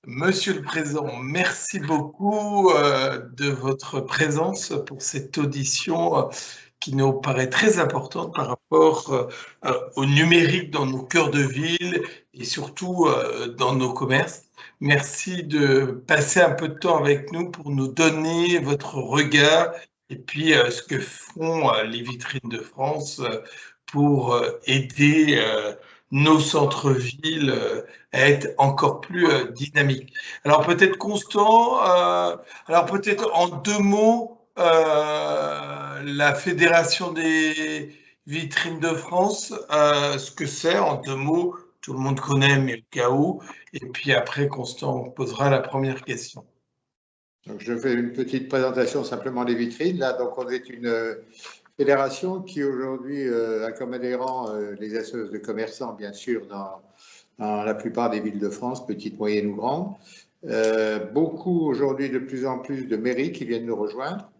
Monsieur le Président, merci beaucoup de votre présence pour cette audition qui nous paraît très importante par rapport au numérique dans nos cœurs de ville et surtout dans nos commerces. Merci de passer un peu de temps avec nous pour nous donner votre regard et puis ce que font les vitrines de France pour aider nos centres-villes à être encore plus dynamiques. Alors peut-être Constant, alors peut-être en deux mots, la Fédération des vitrines de France, ce que c'est en deux mots, tout le monde connaît, mais au cas où, et puis après Constant posera la première question. Donc, je fais une petite présentation simplement des vitrines. Là, donc, on est une fédération qui aujourd'hui a comme adhérents les associations de commerçants, bien sûr, dans la plupart des villes de France, petites, moyennes ou grandes. Beaucoup aujourd'hui, de plus en plus de mairies qui viennent nous rejoindre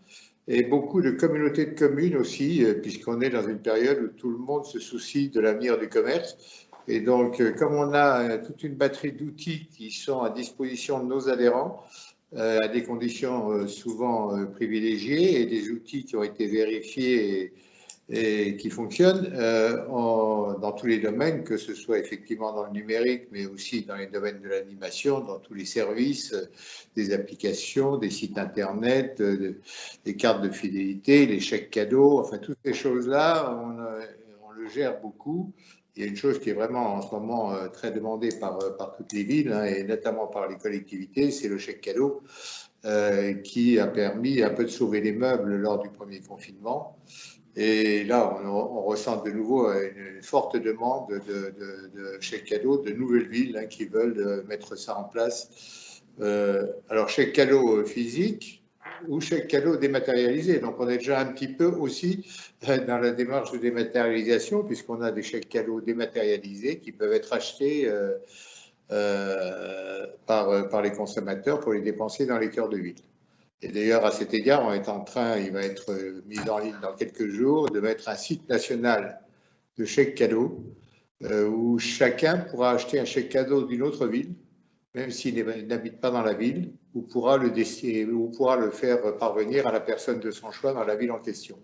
et beaucoup de communautés de communes aussi, puisqu'on est dans une période où tout le monde se soucie de l'avenir du commerce. Et donc, comme on a toute une batterie d'outils qui sont à disposition de nos adhérents, à des conditions souvent privilégiées et des outils qui ont été vérifiés et qui fonctionnent dans tous les domaines, que ce soit effectivement dans le numérique, mais aussi dans les domaines de l'animation, dans tous les services, des applications, des sites internet, des cartes de fidélité, les chèques cadeaux, enfin toutes ces choses-là, on le gère beaucoup. Il y a une chose qui est vraiment en ce moment très demandée par toutes les villes, hein, et notamment par les collectivités, c'est le chèque cadeau, qui a permis un peu de sauver les meubles lors du premier confinement. Et là, on ressent de nouveau une forte demande de chèques cadeaux de nouvelles villes, hein, qui veulent mettre ça en place. Alors, chèque cadeau physique ou chèque cadeau dématérialisé. Donc, on est déjà un petit peu aussi dans la démarche de dématérialisation, puisqu'on a des chèques cadeaux dématérialisés qui peuvent être achetés par les consommateurs pour les dépenser dans les cœurs de ville. Et d'ailleurs, à cet égard, on est en train, il va être mis en ligne dans quelques jours, de mettre un site national de chèques cadeaux où chacun pourra acheter un chèque cadeau d'une autre ville, même s'il n'habite pas dans la ville, ou pourra le faire parvenir à la personne de son choix dans la ville en question.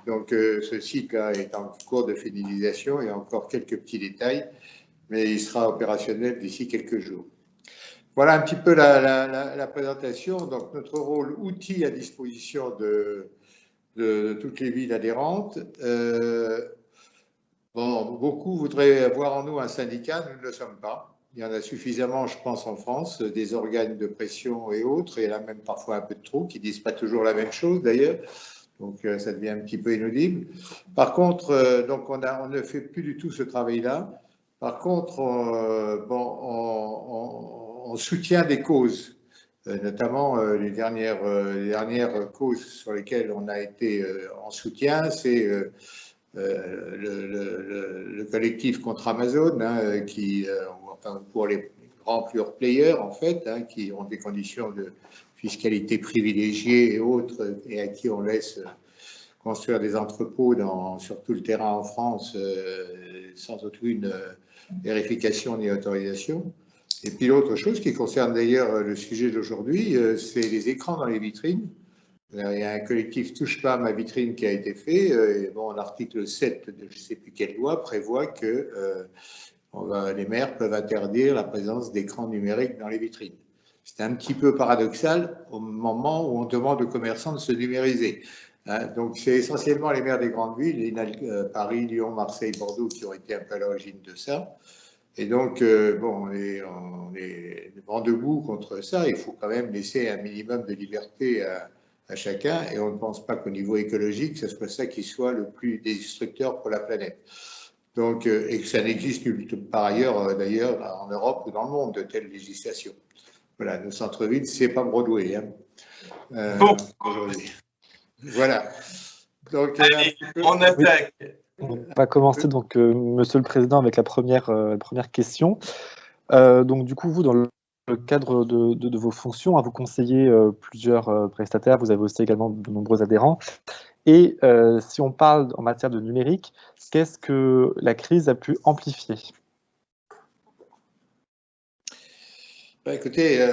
Donc, ce site-là est en cours de finalisation et encore quelques petits détails, mais il sera opérationnel d'ici quelques jours. Voilà un petit peu la présentation. Donc, notre rôle outil à disposition de toutes les villes adhérentes. Bon, beaucoup voudraient voir en nous un syndicat, nous ne le sommes pas. Il y en a suffisamment, je pense, en France, des organes de pression et autres, et il y en a même parfois un peu de trop, qui ne disent pas toujours la même chose d'ailleurs. Donc, ça devient un petit peu inaudible. Par contre, donc on ne fait plus du tout ce travail-là. Par contre, on soutient des causes, notamment les dernières causes sur lesquelles on a été en soutien, c'est le collectif contre Amazon, hein, enfin, pour les grands pure players, en fait, hein, qui ont des conditions de fiscalité privilégiée et autres, et à qui on laisse construire des entrepôts sur tout le terrain en France sans aucune vérification ni autorisation. Et puis l'autre chose qui concerne d'ailleurs le sujet d'aujourd'hui, c'est les écrans dans les vitrines. Il y a un collectif Touche pas à ma vitrine qui a été fait. Et bon, l'article 7 de je ne sais plus quelle loi prévoit que les maires peuvent interdire la présence d'écrans numériques dans les vitrines. C'est un petit peu paradoxal au moment où on demande aux commerçants de se numériser. Hein, donc, c'est essentiellement les maires des grandes villes, Paris, Lyon, Marseille, Bordeaux, qui ont été un peu à l'origine de ça. Et donc, bon, on est vent debout contre ça. Il faut quand même laisser un minimum de liberté à chacun. Et on ne pense pas qu'au niveau écologique, ce soit ça qui soit le plus destructeur pour la planète. Donc, et que ça n'existe nulle part ailleurs, d'ailleurs, en Europe ou dans le monde, de telles législations. Voilà, nos centres-villes, c'est pas Broadway. Hein, bon, voilà. Donc, allez, on attaque. On va commencer donc, Monsieur le Président, avec la première question. Donc, du coup, vous, dans le cadre de vos fonctions, vous conseillez plusieurs prestataires, vous avez aussi également de nombreux adhérents. Et si on parle en matière de numérique, qu'est-ce que la crise a pu amplifier ? Écoutez,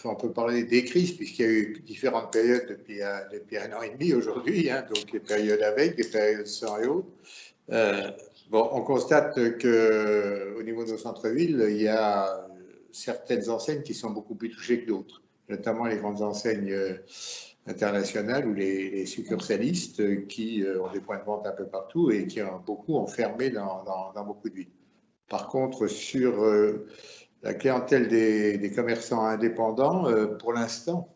on peut parler des crises, puisqu'il y a eu différentes périodes depuis 1 an et demi aujourd'hui, hein, donc les périodes avec, les périodes sans et autres. On constate qu'au niveau de nos centres-villes, il y a certaines enseignes qui sont beaucoup plus touchées que d'autres, notamment les grandes enseignes internationales ou les succursalistes qui ont des points de vente un peu partout et qui ont beaucoup fermé dans beaucoup de villes. Par contre, sur la clientèle des commerçants indépendants, pour l'instant,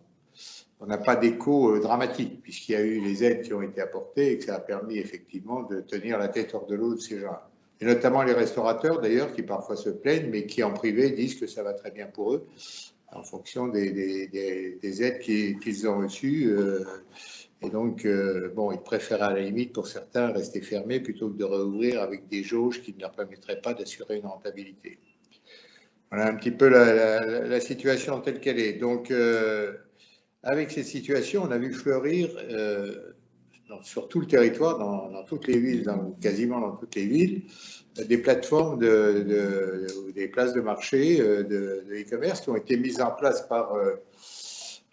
on n'a pas d'écho dramatique, puisqu'il y a eu les aides qui ont été apportées et que ça a permis effectivement de tenir la tête hors de l'eau de ces gens. Et notamment les restaurateurs, d'ailleurs, qui parfois se plaignent, mais qui en privé disent que ça va très bien pour eux, en fonction des aides qu'ils ont reçues. Et donc, ils préfèrent à la limite, pour certains, rester fermés plutôt que de réouvrir avec des jauges qui ne leur permettraient pas d'assurer une rentabilité. Voilà un petit peu la situation telle qu'elle est. Donc, avec cette situation, on a vu fleurir sur tout le territoire, dans toutes les villes, quasiment dans toutes les villes, des plateformes, des places de marché, de e-commerce qui ont été mises en place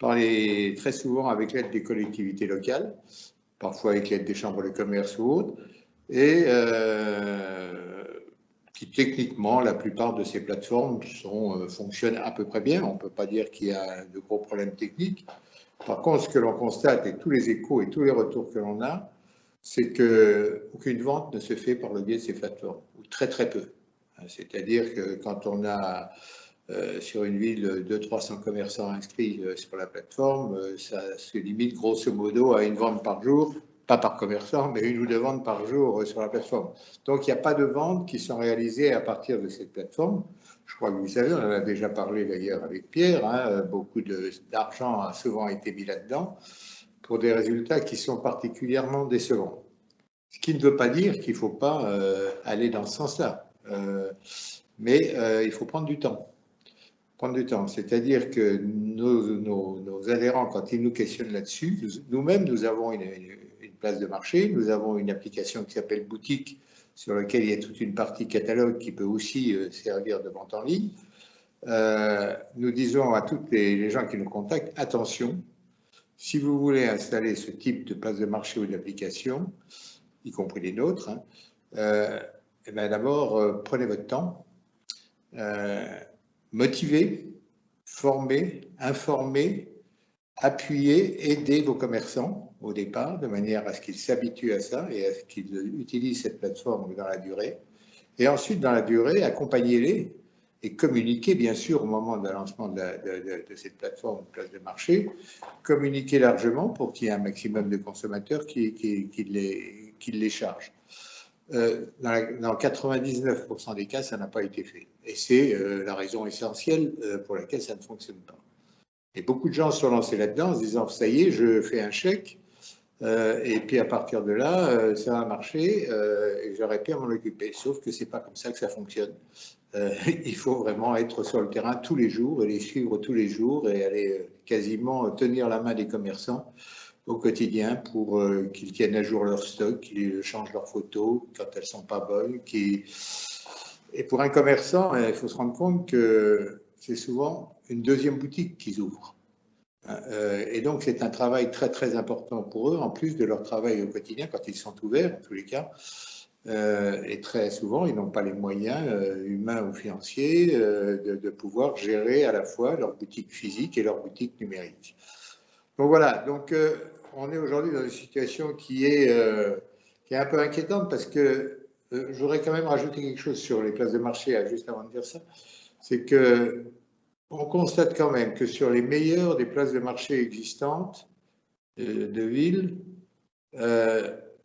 très souvent avec l'aide des collectivités locales, parfois avec l'aide des chambres de commerce ou autres, et qui techniquement, la plupart de ces plateformes fonctionnent à peu près bien. On ne peut pas dire qu'il y a de gros problèmes techniques. Par contre, ce que l'on constate, et tous les échos et tous les retours que l'on a, c'est qu'aucune vente ne se fait par le biais de ces plateformes, ou très très peu. C'est-à-dire que quand on a sur une ville 200-300 commerçants inscrits sur la plateforme, ça se limite grosso modo à une vente par jour, pas par commerçant, mais 1 ou 2 ventes par jour sur la plateforme. Donc il n'y a pas de ventes qui sont réalisées à partir de cette plateforme. Je crois que vous savez, on en a déjà parlé d'ailleurs avec Pierre, hein, beaucoup d'argent a souvent été mis là-dedans pour des résultats qui sont particulièrement décevants. Ce qui ne veut pas dire qu'il ne faut pas aller dans ce sens-là, mais il faut prendre du temps. C'est-à-dire que nos adhérents, quand ils nous questionnent là-dessus, nous-mêmes, nous avons une place de marché, nous avons une application qui s'appelle Boutique, sur laquelle il y a toute une partie catalogue qui peut aussi servir de vente en ligne. Nous disons à tous les gens qui nous contactent, attention, si vous voulez installer ce type de place de marché ou d'application, y compris les nôtres, d'abord, prenez votre temps, motivez, formez, informez, appuyez, aidez vos commerçants au départ, de manière à ce qu'ils s'habituent à ça et à ce qu'ils utilisent cette plateforme dans la durée. Et ensuite, dans la durée, accompagnez-les et communiquez, bien sûr, au moment de lancement de cette plateforme, place de marché, communiquez largement pour qu'il y ait un maximum de consommateurs qui les chargent. Dans 99% des cas, ça n'a pas été fait. Et c'est la raison essentielle pour laquelle ça ne fonctionne pas. Et beaucoup de gens se sont lancés là-dedans en se disant, ça y est, je fais un chèque, et puis à partir de là, ça va marcher, et j'aurais pu m'en occuper. Sauf que c'est pas comme ça que ça fonctionne. Il faut vraiment être sur le terrain tous les jours, et les suivre tous les jours, et aller quasiment tenir la main des commerçants au quotidien pour qu'ils tiennent à jour leur stock, qu'ils changent leurs photos quand elles ne sont pas bonnes. Et pour un commerçant, il faut se rendre compte que c'est souvent une deuxième boutique qu'ils ouvrent. Et donc, c'est un travail très, très important pour eux, en plus de leur travail au quotidien, quand ils sont ouverts, en tous les cas. Et très souvent, ils n'ont pas les moyens humains ou financiers de pouvoir gérer à la fois leur boutique physique et leur boutique numérique. Donc voilà, donc on est aujourd'hui dans une situation qui est un peu inquiétante parce que je voudrais quand même rajouter quelque chose sur les places de marché, juste avant de dire ça, c'est que on constate quand même que sur les meilleures des places de marché existantes de ville, il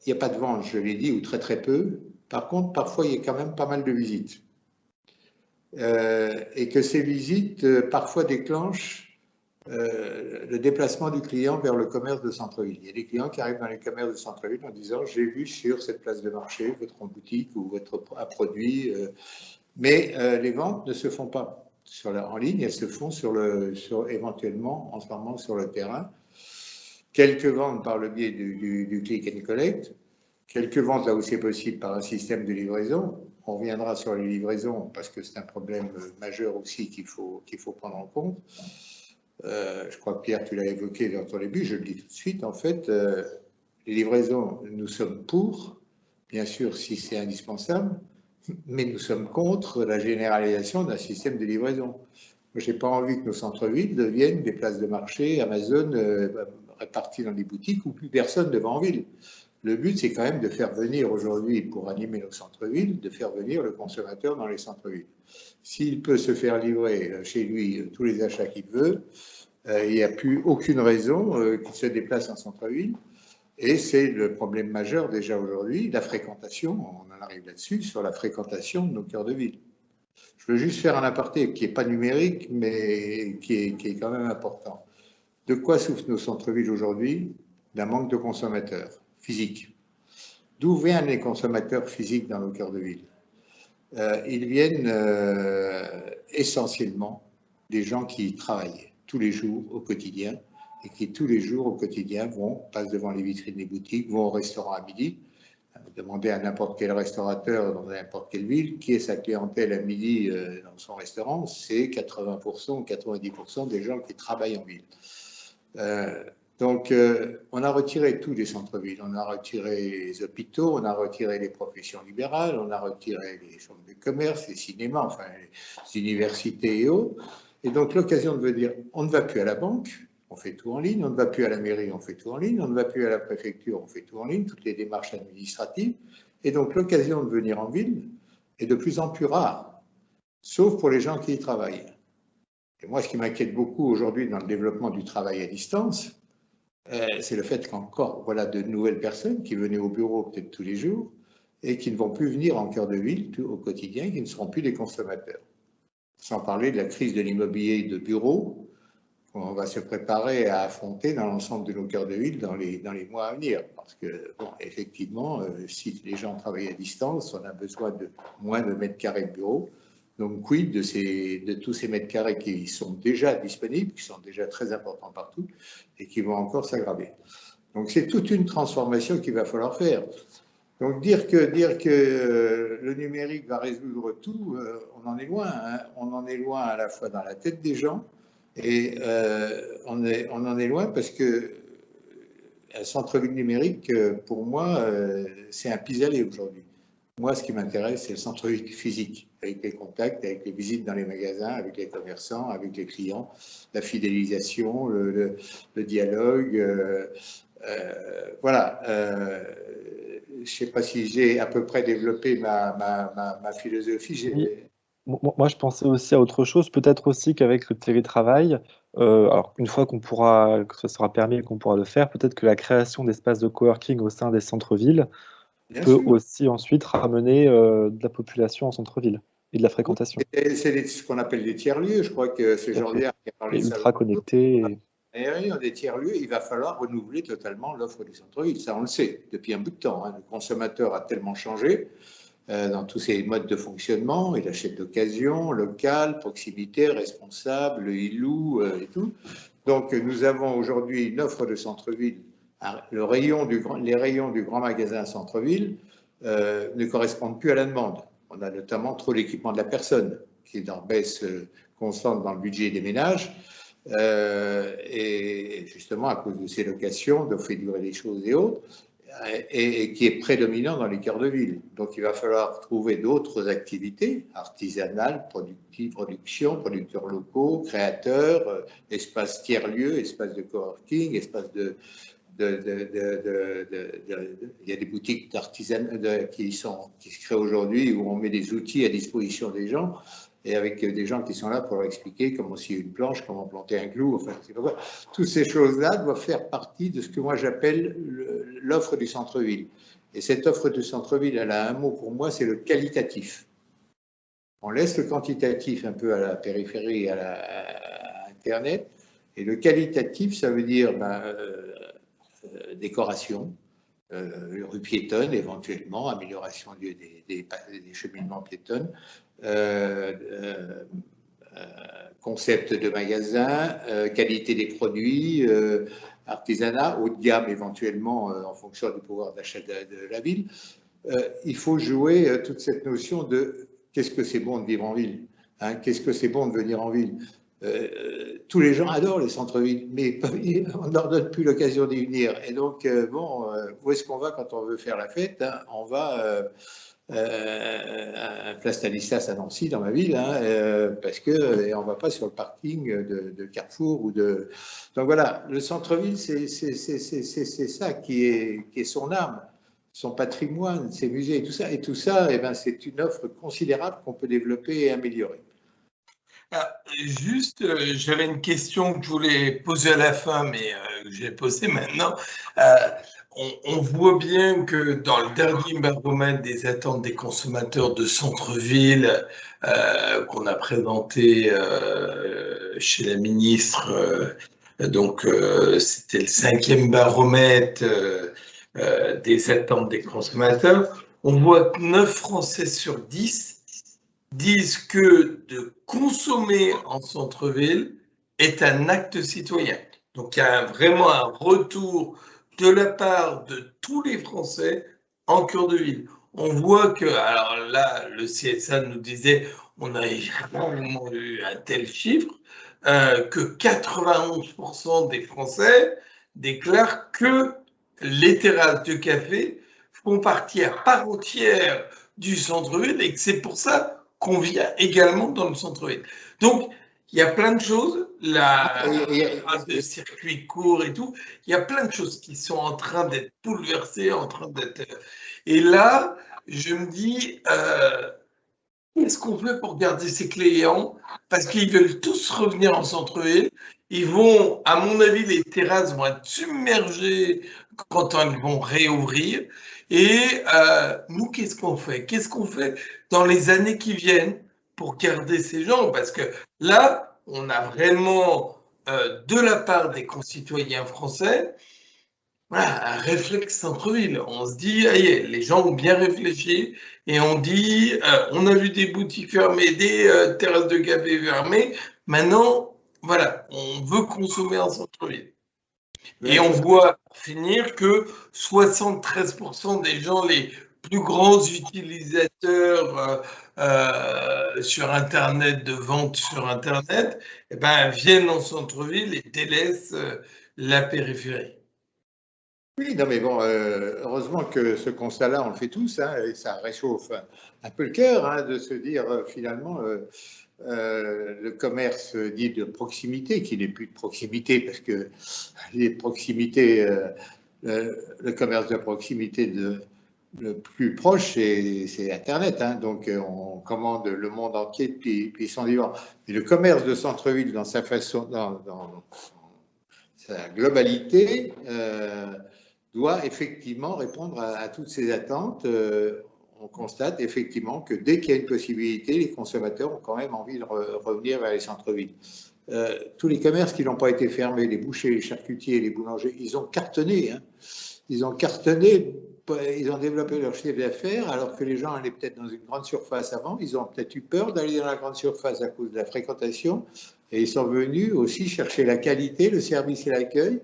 n'y a pas de vente, je l'ai dit, ou très très peu. Par contre, parfois, il y a quand même pas mal de visites. Et que ces visites, parfois, déclenchent le déplacement du client vers le commerce de centre-ville. Il y a des clients qui arrivent dans les commerces de centre-ville en disant « j'ai vu sur cette place de marché votre boutique ou votre produit ». Mais les ventes ne se font pas en ligne, elles se font éventuellement en ce moment sur le terrain. Quelques ventes par le biais du click and collect, quelques ventes là où c'est possible par un système de livraison. On reviendra sur les livraisons parce que c'est un problème majeur aussi qu'il faut prendre en compte. Je crois que Pierre, tu l'as évoqué dans ton début, je le dis tout de suite, en fait, les livraisons, nous sommes pour, bien sûr, si c'est indispensable, mais nous sommes contre la généralisation d'un système de livraison. Je n'ai pas envie que nos centres-villes deviennent des places de marché Amazon réparties dans des boutiques où plus personne ne va en ville. Le but, c'est quand même de faire venir aujourd'hui, pour animer nos centres-villes, de faire venir le consommateur dans les centres-villes. S'il peut se faire livrer chez lui tous les achats qu'il veut, il n'y a plus aucune raison qu'il se déplace en centre-ville. Et c'est le problème majeur déjà aujourd'hui, la fréquentation, on en arrive là-dessus, sur la fréquentation de nos cœurs de ville. Je veux juste faire un aparté qui n'est pas numérique, mais qui est quand même important. De quoi souffrent nos centres-villes aujourd'hui? D'un manque de consommateurs physiques. D'où viennent les consommateurs physiques dans nos cœurs de ville? Ils viennent essentiellement des gens qui travaillent tous les jours au quotidien et qui tous les jours au quotidien passent devant les vitrines des boutiques, vont au restaurant à midi. Demandez à n'importe quel restaurateur dans n'importe quelle ville qui est sa clientèle à midi dans son restaurant, c'est 80% ou 90% des gens qui travaillent en ville. Donc, on a retiré tous les centres-villes, on a retiré les hôpitaux, on a retiré les professions libérales, on a retiré les chambres de commerce, les cinémas, enfin les universités et autres. Et donc, l'occasion de dire, on ne va plus à la banque, on fait tout en ligne, on ne va plus à la mairie, on fait tout en ligne, on ne va plus à la préfecture, on fait tout en ligne, toutes les démarches administratives. Et donc, l'occasion de venir en ville est de plus en plus rare, sauf pour les gens qui y travaillent. Et moi, ce qui m'inquiète beaucoup aujourd'hui dans le développement du travail à distance, c'est le fait qu'encore, voilà de nouvelles personnes qui venaient au bureau peut-être tous les jours et qui ne vont plus venir en cœur de ville au quotidien, qui ne seront plus des consommateurs. Sans parler de la crise de l'immobilier de bureau qu'on va se préparer à affronter dans l'ensemble de nos cœurs de ville dans les mois à venir. Parce que, bon, effectivement, si les gens travaillent à distance, on a besoin de moins de mètres carrés de bureau. Donc, quid de tous ces mètres carrés qui sont déjà disponibles, qui sont déjà très importants partout et qui vont encore s'aggraver. Donc, c'est toute une transformation qu'il va falloir faire. Donc, dire que le numérique va résoudre tout, on en est loin. Hein. On en est loin à la fois dans la tête des gens et on en est loin parce que un centre-ville numérique, pour moi, c'est un pis-aller aujourd'hui. Moi, ce qui m'intéresse, c'est le centre-ville physique, avec les contacts, avec les visites dans les magasins, avec les commerçants, avec les clients, la fidélisation, le dialogue. Voilà. Je ne sais pas si j'ai à peu près développé ma philosophie. Oui. Moi, je pensais aussi à autre chose, peut-être aussi qu'avec le télétravail, alors une fois que ça sera permis et qu'on pourra le faire, peut-être que la création d'espaces de coworking au sein des centres-villes peut aussi ensuite ramener de la population en centre-ville et de la fréquentation. C'est ce qu'on appelle des tiers-lieux. Je crois que c'est Jordière qui a parlé de ça. Ultra connectés. Et des tiers-lieux, il va falloir renouveler totalement l'offre du centre-ville. Ça, on le sait depuis un bout de temps. Hein. Le consommateur a tellement changé dans tous ses modes de fonctionnement. Il achète d'occasion, local, proximité, responsable, il loue et tout. Donc, nous avons aujourd'hui une offre de centre-ville. Les rayons du grand magasin centre-ville ne correspondent plus à la demande. On a notamment trop l'équipement de la personne, qui est en baisse constante dans le budget des ménages. Et justement, à cause de ces locations, de faire durer les choses et autres, et qui est prédominant dans les cœurs de ville. Donc, il va falloir trouver d'autres activités artisanales, producteurs locaux, créateurs, espaces tiers-lieux, espaces de coworking, espaces il y a des boutiques d'artisanat qui se créent aujourd'hui où on met des outils à disposition des gens et avec des gens qui sont là pour leur expliquer comment scier une planche, comment planter un clou, enfin, c'est pas quoi. Toutes ces choses-là doivent faire partie de ce que moi j'appelle l'offre du centre-ville. Et cette offre du centre-ville, elle a un mot pour moi, c'est le qualitatif. On laisse le quantitatif un peu à la périphérie, à Internet, et le qualitatif, ça veut dire décoration, rue piétonne éventuellement, amélioration des cheminements piétonnes, concept de magasin, qualité des produits, artisanat, haut de gamme éventuellement en fonction du pouvoir d'achat de la ville. il faut jouer toute cette notion de qu'est-ce que c'est bon de vivre en ville, hein, qu'est-ce que c'est bon de venir en ville. Tous les gens adorent les centres-villes, mais on ne leur donne plus l'occasion d'y venir. Et donc, où est-ce qu'on va quand on veut faire la fête, hein? On va à Place Stanislas à Nancy, dans ma ville, hein, parce que on ne va pas sur le parking de Carrefour ou de. Donc voilà, le centre-ville, c'est ça qui est son âme, son patrimoine, ses musées et tout ça, eh ben, c'est une offre considérable qu'on peut développer et améliorer. Ah, juste, j'avais une question que je voulais poser à la fin, mais que je vais poser maintenant. On voit bien que dans le dernier baromètre des attentes des consommateurs de centre-ville qu'on a présenté chez la ministre, donc c'était le 5e baromètre des attentes des consommateurs, on voit que 9 Français sur 10 disent que de consommer en centre-ville est un acte citoyen. Donc il y a vraiment un retour de la part de tous les Français en cœur de ville. On voit que, alors là, le CSA nous disait, on a rarement eu un tel chiffre, que 91% des Français déclarent que les terrasses de café font partie à part entière du centre-ville et que c'est pour ça qu'on vit également dans le centre-ville. Donc, il y a plein de choses, la trace de circuits courts et tout, il y a plein de choses qui sont en train d'être bouleversées, en train d'être. Et là, je me dis, qu'est-ce qu'on fait pour garder ces clients? Parce qu'ils veulent tous revenir en centre-ville. Ils vont, à mon avis, les terrasses vont être submergées quand ils vont réouvrir. Et nous, qu'est-ce qu'on fait? Qu'est-ce qu'on fait dans les années qui viennent pour garder ces gens? Parce que là, on a vraiment, de la part des concitoyens français, voilà, un réflexe centre-ville. On se dit, aïe, les gens ont bien réfléchi et on dit, on a vu des boutiques fermées, des terrasses de café fermées. Maintenant, voilà, on veut consommer en centre-ville. Et on voit finir que 73% des gens, les plus grands utilisateurs sur Internet, de vente sur Internet, eh ben, viennent en centre-ville et délaissent la périphérie. Oui, non, mais bon, heureusement que ce constat-là, on le fait tous, hein, et ça réchauffe un peu le cœur, hein, de se dire finalement, le commerce dit de proximité, qui n'est plus de proximité, parce que les proximités, le commerce de proximité le plus proche, c'est Internet, hein, donc on commande le monde entier depuis son vivant. Et le commerce de centre-ville, dans sa façon, dans sa globalité, doit effectivement répondre à toutes ces attentes. On constate effectivement que dès qu'il y a une possibilité, les consommateurs ont quand même envie de revenir vers les centres-villes. Tous les commerces qui n'ont pas été fermés, les bouchers, les charcutiers, les boulangers, ils ont cartonné. Hein. Ils ont cartonné, ils ont développé leur chiffre d'affaires, alors que les gens allaient peut-être dans une grande surface avant. Ils ont peut-être eu peur d'aller dans la grande surface à cause de la fréquentation. Et ils sont venus aussi chercher la qualité, le service et l'accueil.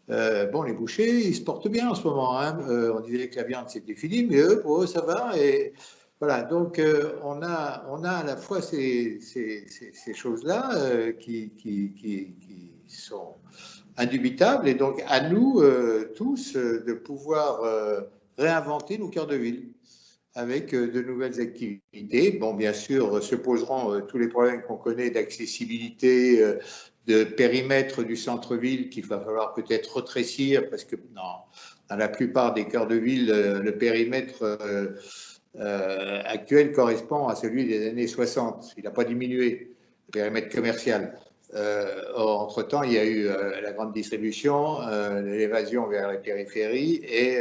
Bon, les bouchers, ils se portent bien en ce moment. Hein. On disait que la viande, c'était fini, mais eux, pour eux, ça va. Et voilà, donc on a à la fois ces choses-là qui sont indubitables. Et donc, à nous tous de pouvoir réinventer nos cœurs de ville avec de nouvelles activités. Bon, bien sûr, se poseront tous les problèmes qu'on connaît d'accessibilité, de périmètre du centre-ville qu'il va falloir peut-être rétrécir parce que dans la plupart des cœurs de ville, le périmètre actuel correspond à celui des années 60. Il n'a pas diminué, le périmètre commercial. Or, entre-temps, il y a eu la grande distribution, l'évasion vers les périphéries et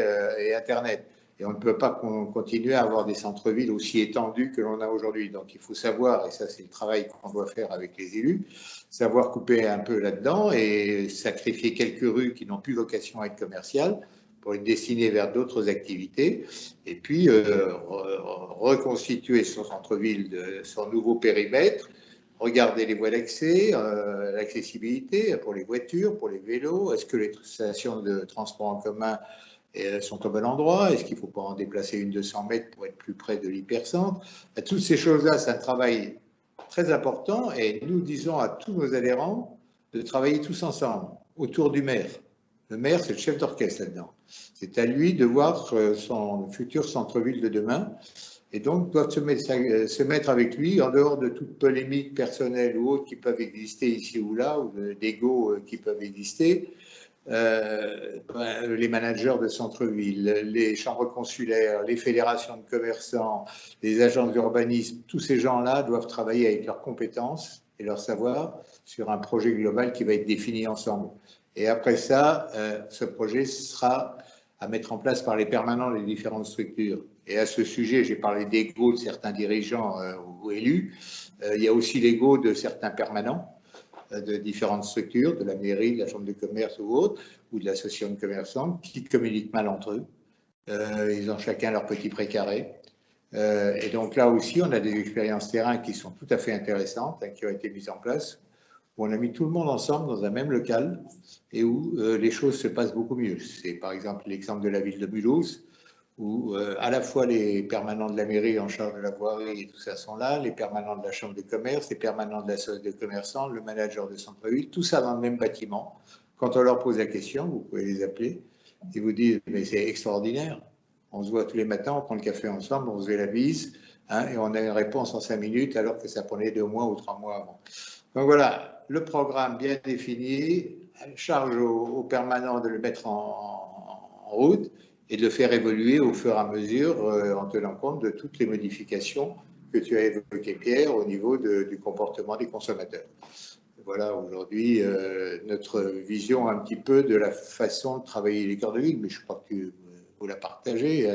Internet. Et on ne peut pas continuer à avoir des centres-villes aussi étendus que l'on a aujourd'hui. Donc il faut savoir, et ça c'est le travail qu'on doit faire avec les élus, savoir couper un peu là-dedans et sacrifier quelques rues qui n'ont plus vocation à être commerciales pour les destiner vers d'autres activités. Et puis reconstituer son centre-ville, son nouveau périmètre, regarder les voies d'accès, l'accessibilité pour les voitures, pour les vélos. Est-ce que les stations de transport en commun sont au bon endroit? Est-ce qu'il ne faut pas en déplacer une 200 mètres pour être plus près de l'hypercentre? Toutes ces choses-là, c'est un travail très important et nous disons à tous nos adhérents de travailler tous ensemble autour du maire. Le maire, c'est le chef d'orchestre là-dedans. C'est à lui de voir son futur centre-ville de demain et donc doivent se mettre avec lui en dehors de toute polémique personnelle ou autre qui peuvent exister ici ou là, ou d'ego qui peuvent exister. Les managers de centre-ville, les chambres consulaires, les fédérations de commerçants, les agences d'urbanisme, tous ces gens-là doivent travailler avec leurs compétences et leur savoir sur un projet global qui va être défini ensemble. Et après ça, ce projet sera à mettre en place par les permanents des différentes structures. Et à ce sujet, j'ai parlé d'ego de certains dirigeants ou élus. Il y a aussi l'ego de certains permanents de différentes structures, de la mairie, de la chambre de commerce ou autre, ou de l'association de commerçants, qui communiquent mal entre eux. Ils ont chacun leur petit précaré. Et donc là aussi, on a des expériences terrain qui sont tout à fait intéressantes, qui ont été mises en place, où on a mis tout le monde ensemble dans un même local et où les choses se passent beaucoup mieux. C'est par exemple l'exemple de la ville de Mulhouse, où à la fois les permanents de la mairie en charge de la voirie et tout ça sont là, les permanents de la chambre de commerce, les permanents de l'association de commerçants, le manager de centre-ville, tout ça dans le même bâtiment. Quand on leur pose la question, vous pouvez les appeler, ils vous disent « mais c'est extraordinaire, on se voit tous les matins, on prend le café ensemble, on se fait la bise, hein, et on a une réponse en 5 minutes alors que ça prenait 2 mois ou 3 mois avant ». Donc voilà, le programme bien défini, charge aux permanents de le mettre en route et de le faire évoluer au fur et à mesure en tenant compte de toutes les modifications que tu as évoquées, Pierre, au niveau du comportement des consommateurs. Voilà aujourd'hui notre vision un petit peu de la façon de travailler les cœurs de ville, mais je crois que vous la partagez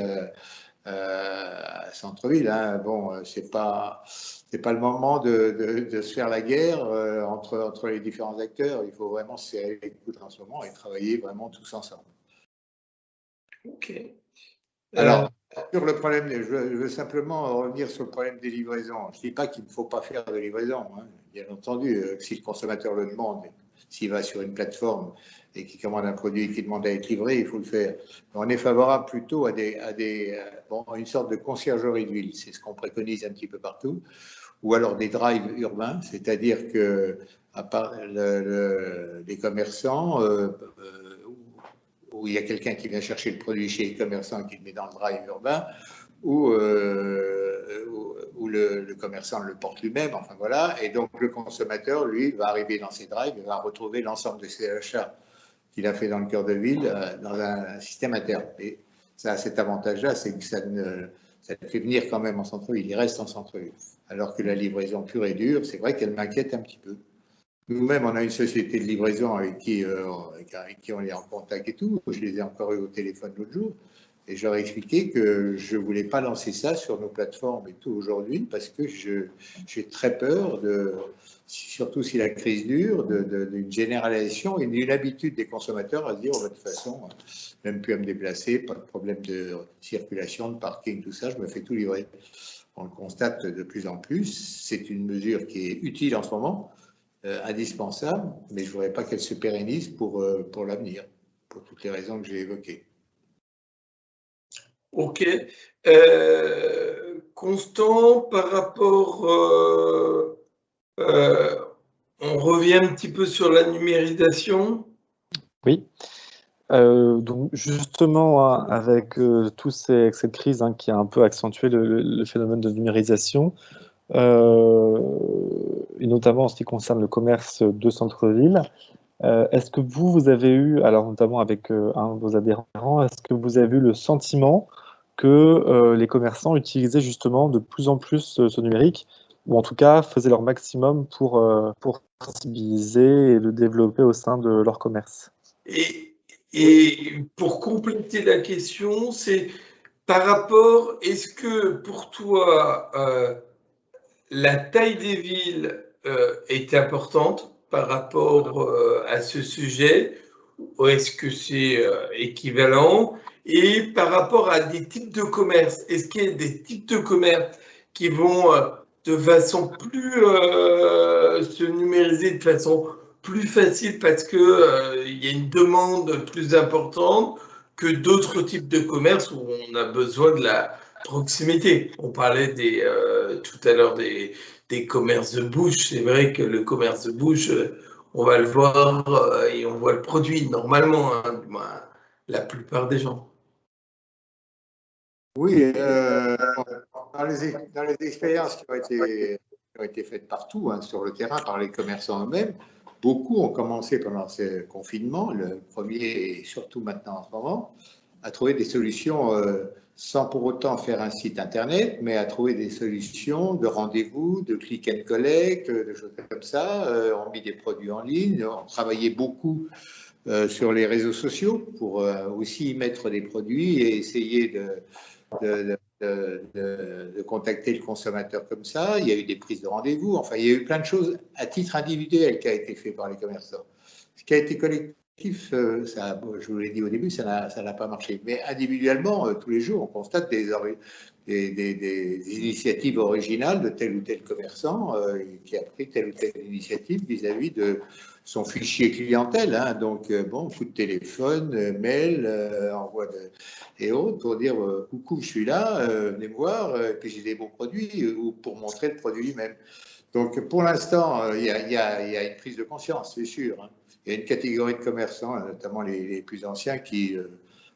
à Centre-Ville. Hein. Bon, c'est pas le moment de se faire la guerre entre les différents acteurs. Il faut vraiment se serrer les coudes en ce moment et travailler vraiment tous ensemble. Ok. Alors, sur le problème, je veux simplement revenir sur le problème des livraisons. Je ne dis pas qu'il ne faut pas faire de livraison. Hein. Bien entendu, si le consommateur le demande, s'il va sur une plateforme et qu'il commande un produit qui demande à être livré, il faut le faire. Mais on est favorable plutôt à une sorte de conciergerie de ville. C'est ce qu'on préconise un petit peu partout. Ou alors des drives urbains, c'est-à-dire que à part les commerçants, où il y a quelqu'un qui vient chercher le produit chez les commerçants et qui le met dans le drive urbain, ou le commerçant le porte lui-même, enfin voilà, et donc le consommateur, lui, va arriver dans ses drives et va retrouver l'ensemble de ses achats qu'il a fait dans le cœur de ville dans un système interne. Et ça a cet avantage-là, c'est que ça le fait venir quand même en centre-ville, il reste en centre-ville. Alors que la livraison pure et dure, c'est vrai qu'elle m'inquiète un petit peu. Nous-mêmes, on a une société de livraison avec qui on est en contact et tout. Je les ai encore eu au téléphone l'autre jour. Et je leur ai expliqué que je ne voulais pas lancer ça sur nos plateformes et tout aujourd'hui parce que j'ai très peur, surtout si la crise dure, d'une généralisation et d'une habitude des consommateurs à se dire, de toute façon, même plus à me déplacer, pas de problème de circulation, de parking, tout ça, je me fais tout livrer. On le constate de plus en plus. C'est une mesure qui est utile en ce moment. Indispensable, mais je ne voudrais pas qu'elle se pérennise pour l'avenir, pour toutes les raisons que j'ai évoquées. Ok. Constant, par rapport, on revient un petit peu sur la numérisation. Oui. Donc justement, hein, avec cette crise qui a un peu accentué le phénomène de numérisation, et notamment en ce qui concerne le commerce de centre-ville. Est-ce que vous avez eu, alors notamment avec un de vos adhérents, est-ce que vous avez eu le sentiment que les commerçants utilisaient justement de plus en plus ce numérique, ou en tout cas faisaient leur maximum pour sensibiliser et le développer au sein de leur commerce? Et pour compléter la question, c'est par rapport, est-ce que pour toi, la taille des villes est importante par rapport à ce sujet, ou est-ce que c'est équivalent? Et par rapport à des types de commerce, est-ce qu'il y a des types de commerce qui vont de façon plus se numériser de façon plus facile parce que il y a une demande plus importante que d'autres types de commerce où on a besoin de la proximité. On parlait tout à l'heure des commerces de bouche. C'est vrai que le commerce de bouche, on va le voir et on voit le produit normalement, hein, la plupart des gens. Oui, dans les expériences qui ont été faites partout, hein, sur le terrain, par les commerçants eux-mêmes, beaucoup ont commencé pendant ce confinement, le premier et surtout maintenant en ce moment, à trouver des solutions sans pour autant faire un site internet, mais à trouver des solutions de rendez-vous, de click and collect, de choses comme ça. On mis des produits en ligne, on travaillait beaucoup sur les réseaux sociaux pour aussi y mettre des produits et essayer de contacter le consommateur comme ça. Il y a eu des prises de rendez-vous. Enfin, il y a eu plein de choses à titre individuel qui a été fait par les commerçants. Ce qui a été collectif, ça, je vous l'ai dit au début, ça n'a pas marché. Mais individuellement, tous les jours, on constate des initiatives originales de tel ou tel commerçant qui a pris telle ou telle initiative vis-à-vis de son fichier clientèle. Hein. Donc, bon, coup de téléphone, mail, envoi et autres pour dire coucou, je suis là, venez me voir, et puis j'ai des bons produits ou pour montrer le produit lui-même. Donc, pour l'instant, il y a une prise de conscience, c'est sûr. Hein. Il y a une catégorie de commerçants, notamment les plus anciens, qui ne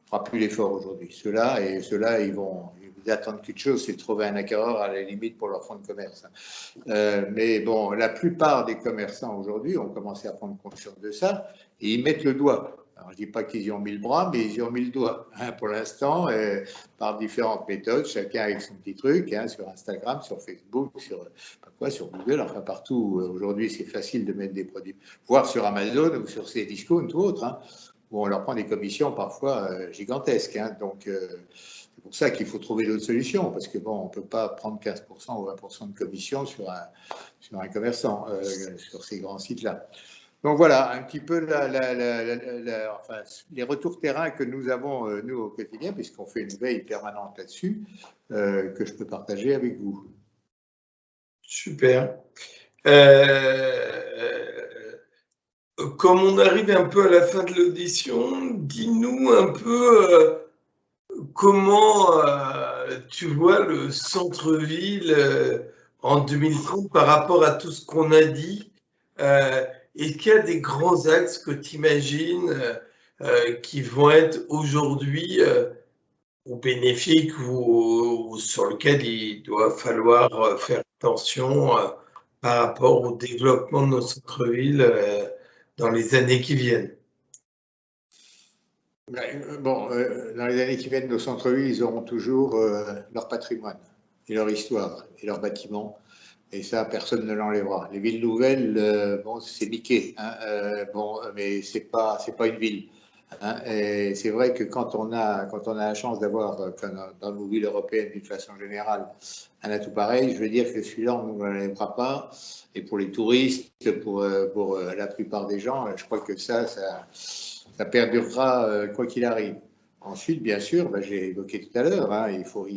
fera plus l'effort aujourd'hui. Ceux-là, ils attendent qu'une chose, c'est de trouver un acquéreur à la limite pour leur fonds de commerce. Mais bon, la plupart des commerçants aujourd'hui ont commencé à prendre conscience de ça et ils mettent le doigt. Alors, je ne dis pas qu'ils y ont mis le bras, mais ils y ont mis le doigt, hein, pour l'instant, par différentes méthodes, chacun avec son petit truc, hein, sur Instagram, sur Facebook, sur Google, enfin partout. Aujourd'hui, c'est facile de mettre des produits, voire sur Amazon ou sur Cdiscount ou autres, hein, où on leur prend des commissions parfois gigantesques. Hein, donc, c'est pour ça qu'il faut trouver d'autres solutions, parce que bon, on ne peut pas prendre 15% ou 20% de commission sur un commerçant, sur ces grands sites-là. Donc voilà, un petit peu les retours terrain que nous avons, nous, au quotidien, puisqu'on fait une veille permanente là-dessus, que je peux partager avec vous. Super. Comme on arrive un peu à la fin de l'audition, dis-nous un peu comment tu vois le centre-ville en 2030 par rapport à tout ce qu'on a dit. Est-ce qu'il y a des grands axes que tu imagines qui vont être aujourd'hui ou bénéfiques ou sur lesquels il doit falloir faire attention par rapport au développement de nos centres-villes dans les années qui viennent? Bon, dans les années qui viennent, nos centres-villes, ils auront toujours leur patrimoine et leur histoire et leurs bâtiments. Et ça, personne ne l'enlèvera. Les villes nouvelles, bon, c'est Mickey, hein, bon, mais c'est pas une ville. Hein, et c'est vrai que quand on a la chance d'avoir, dans nos villes européennes d'une façon générale, un atout pareil, je veux dire que celui-là, on ne l'enlèvera pas. Et pour les touristes, pour la plupart des gens, je crois que ça perdurera quoi qu'il arrive. Ensuite, bien sûr, j'ai évoqué tout à l'heure, hein, il faut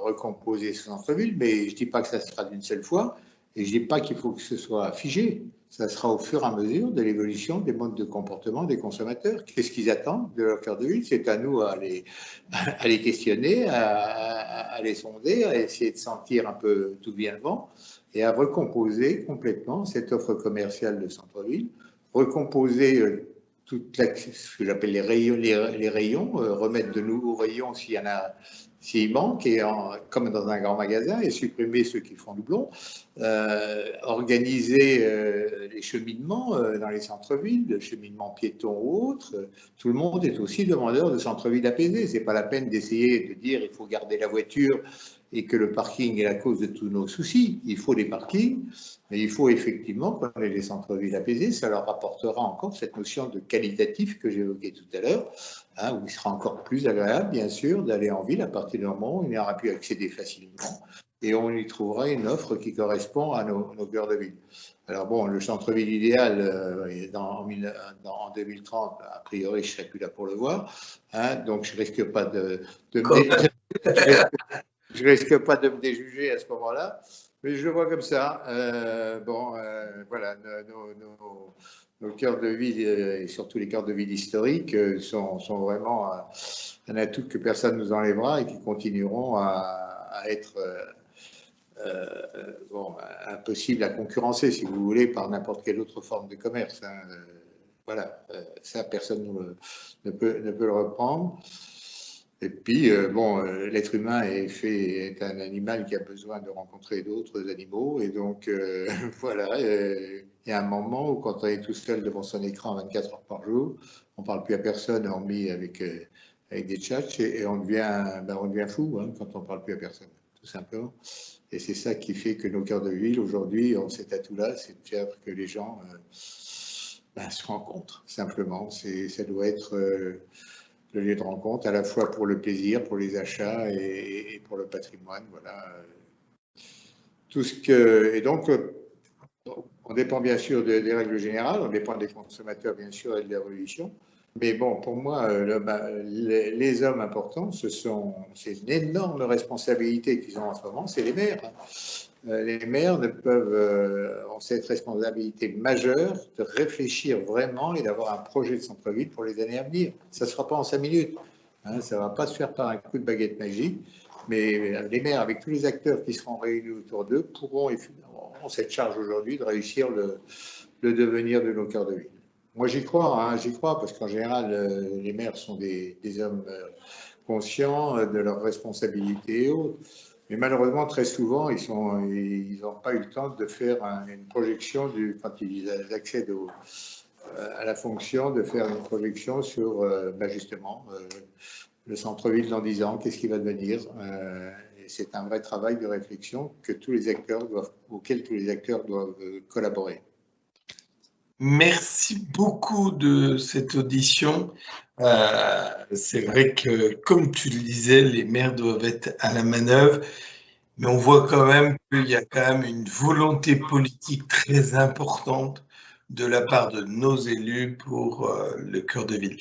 recomposer ce centre-ville, mais je ne dis pas que ça sera d'une seule fois, et je ne dis pas qu'il faut que ce soit figé. Ça sera au fur et à mesure de l'évolution des modes de comportement des consommateurs. Qu'est-ce qu'ils attendent de leur cœur de ville? C'est à nous à les questionner, à les sonder, à essayer de sentir un peu d'où vient le vent, et à recomposer complètement cette offre commerciale de centre-ville, recomposer ce que j'appelle les rayons, remettre de nouveaux rayons s'il manque, et comme dans un grand magasin, et supprimer ceux qui font doublon, organiser les cheminements dans les centres-villes, le cheminement piéton ou autre. Tout le monde est aussi demandeur de centres-villes apaisés. C'est pas la peine d'essayer de dire il faut garder la voiture et que le parking est la cause de tous nos soucis. Il faut des parkings, mais il faut effectivement qu'on ait des centres-villes apaisés. Ça leur apportera encore cette notion de qualitatif que j'évoquais tout à l'heure, hein, où il sera encore plus agréable, bien sûr, d'aller en ville à partir du moment où il y aura pu accéder facilement et on y trouvera une offre qui correspond à nos cœurs de ville. Alors bon, le centre-ville idéal, en 2030, a priori, je ne serai plus là pour le voir, hein, donc je ne risque pas je risque pas de me déjuger à ce moment-là, Mais je le vois comme ça. Voilà, nos cœurs de ville et surtout les cœurs de ville historiques sont vraiment un atout que personne ne nous enlèvera et qui continueront à être impossibles à concurrencer, si vous voulez, par n'importe quelle autre forme de commerce. Hein. Voilà, ça, personne ne peut le reprendre. Et puis, l'être humain est un animal qui a besoin de rencontrer d'autres animaux. Et donc, voilà, il y a un moment où, quand on est tout seul devant son écran 24 heures par jour, on ne parle plus à personne, hormis avec des chats, et on devient fou hein, quand on ne parle plus à personne, tout simplement. Et c'est ça qui fait que nos cœurs de ville, aujourd'hui, ont cet atout-là, c'est de faire que les gens se rencontrent, simplement. Ça doit être le lieu de rencontre, à la fois pour le plaisir, pour les achats et pour le patrimoine. Voilà. Et donc, on dépend bien sûr des règles générales, on dépend des consommateurs, bien sûr, et de l'évolution. Mais bon, pour moi, les hommes importants, c'est une énorme responsabilité qu'ils ont en ce moment, c'est les maires. Les maires ont cette responsabilité majeure de réfléchir vraiment et d'avoir un projet de centre-ville pour les années à venir. Ça ne se fera pas en 5 minutes, hein, ça ne va pas se faire par un coup de baguette magique, mais les maires, avec tous les acteurs qui seront réunis autour d'eux, ont cette charge aujourd'hui de réussir le devenir de nos cœurs de ville. Moi, j'y crois, parce qu'en général, les maires sont des hommes conscients de leurs responsabilités et autres. Mais malheureusement, très souvent, ils n'ont pas eu le temps de faire une projection, quand ils accèdent à la fonction, de faire une projection sur justement le centre-ville dans 10 ans, qu'est-ce qui va devenir. C'est un vrai travail de réflexion auquel tous les acteurs doivent collaborer. Merci beaucoup de cette audition. C'est vrai que, comme tu le disais, les maires doivent être à la manœuvre, mais on voit quand même qu'il y a quand même une volonté politique très importante de la part de nos élus pour le cœur de ville.